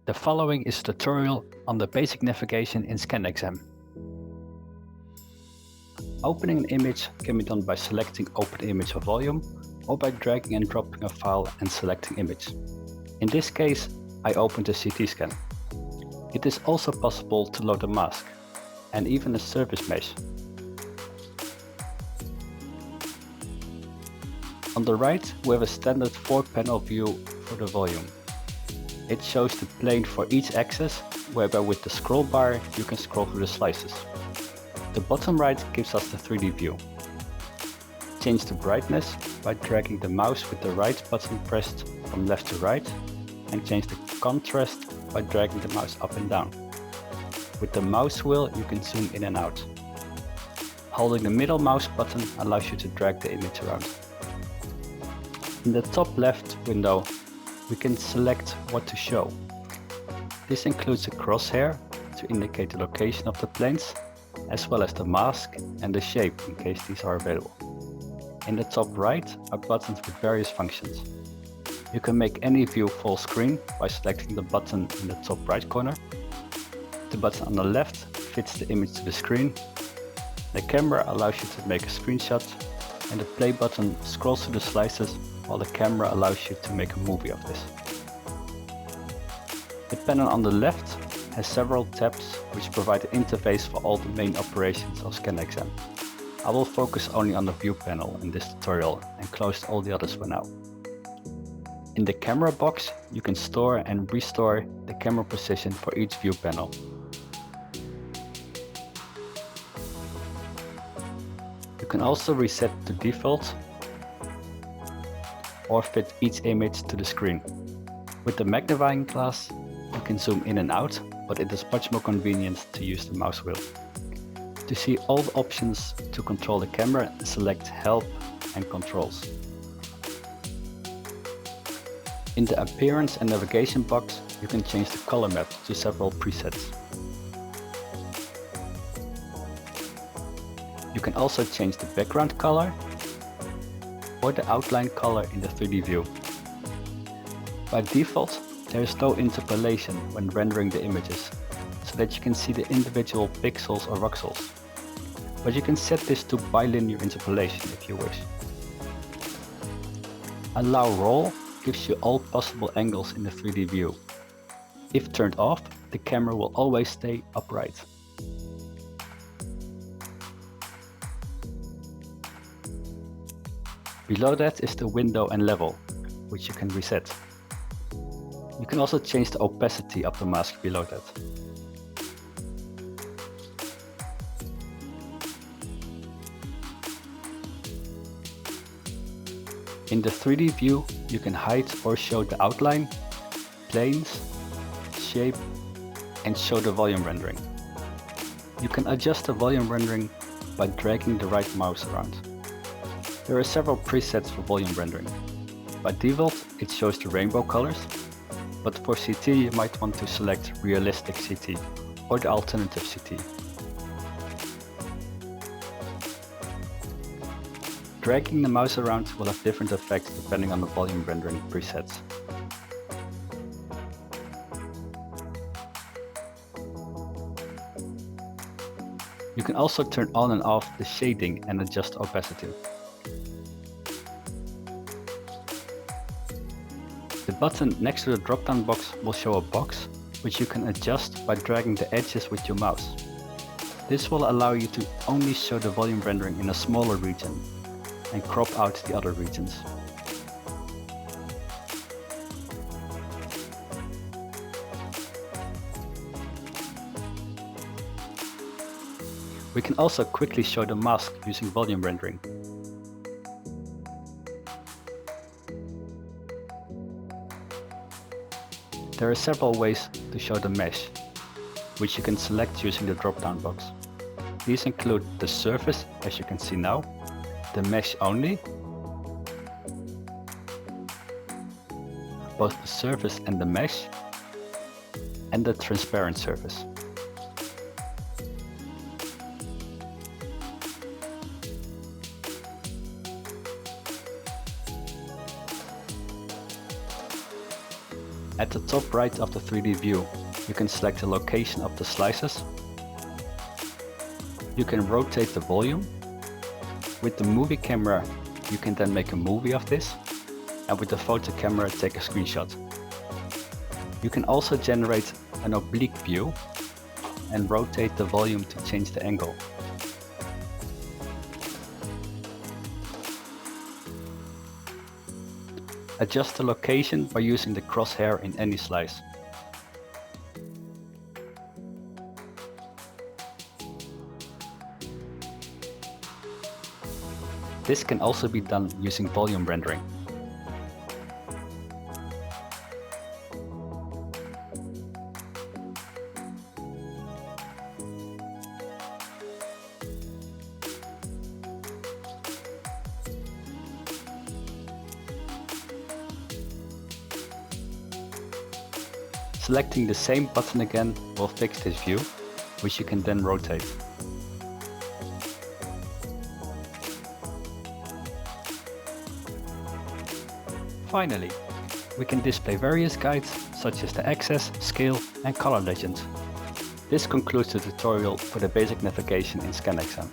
The following is a tutorial on the basic navigation in ScanXm. Opening an image can be done by selecting Open Image or Volume, or by dragging and dropping a file and selecting Image. In this case, I opened a CT scan. It is also possible to load a mask, and even a surface mesh. On the right, we have a standard 4-panel view for the volume. It shows the plane for each axis, whereby with the scroll bar you can scroll through the slices. The bottom right gives us the 3D view. Change the brightness by dragging the mouse with the right button pressed from left to right, and change the contrast by dragging the mouse up and down. With the mouse wheel you can zoom in and out. Holding the middle mouse button allows you to drag the image around. In the top left window, we can select what to show. This includes a crosshair to indicate the location of the planes, as well as the mask and the shape in case these are available. In the top right are buttons with various functions. You can make any view full screen by selecting the button in the top right corner. The button on the left fits the image to the screen. The camera allows you to make a screenshot, and the play button scrolls through the slices, while the camera allows you to make a movie of this. The panel on the left has several tabs which provide an interface for all the main operations of ScanXm. I will focus only on the view panel in this tutorial and close all the others for now. In the camera box, you can store and restore the camera position for each view panel. You can also reset the default or fit each image to the screen. With the magnifying glass, you can zoom in and out, but it is much more convenient to use the mouse wheel. To see all the options to control the camera, select Help and Controls. In the Appearance and Navigation box, you can change the color map to several presets. You can also change the background color or the outline color in the 3D view. By default, there is no interpolation when rendering the images, so that you can see the individual pixels or voxels. But you can set this to bilinear interpolation if you wish. Allow Roll gives you all possible angles in the 3D view. If turned off, the camera will always stay upright. Below that is the window and level, which you can reset. You can also change the opacity of the mask below that. In the 3D view, you can hide or show the outline, planes, shape, and show the volume rendering. You can adjust the volume rendering by dragging the right mouse around. There are several presets for volume rendering. By default, it shows the rainbow colors, but for CT you might want to select Realistic CT or the Alternative CT. Dragging the mouse around will have different effects depending on the volume rendering presets. You can also turn on and off the shading and adjust opacity. The button next to the drop-down box will show a box, which you can adjust by dragging the edges with your mouse. This will allow you to only show the volume rendering in a smaller region and crop out the other regions. We can also quickly show the mask using volume rendering. There are several ways to show the mesh, which you can select using the drop-down box. These include the surface, as you can see now, the mesh only, both the surface and the mesh, and the transparent surface. At the top right of the 3D view, you can select the location of the slices. You can rotate the volume. With the movie camera, you can then make a movie of this, and with the photo camera take a screenshot. You can also generate an oblique view and rotate the volume to change the angle. Adjust the location by using the crosshair in any slice. This can also be done using volume rendering. Selecting the same button again will fix this view, which you can then rotate. Finally, we can display various guides such as the axis, scale and color legends. This concludes the tutorial for the basic navigation in ScanXm.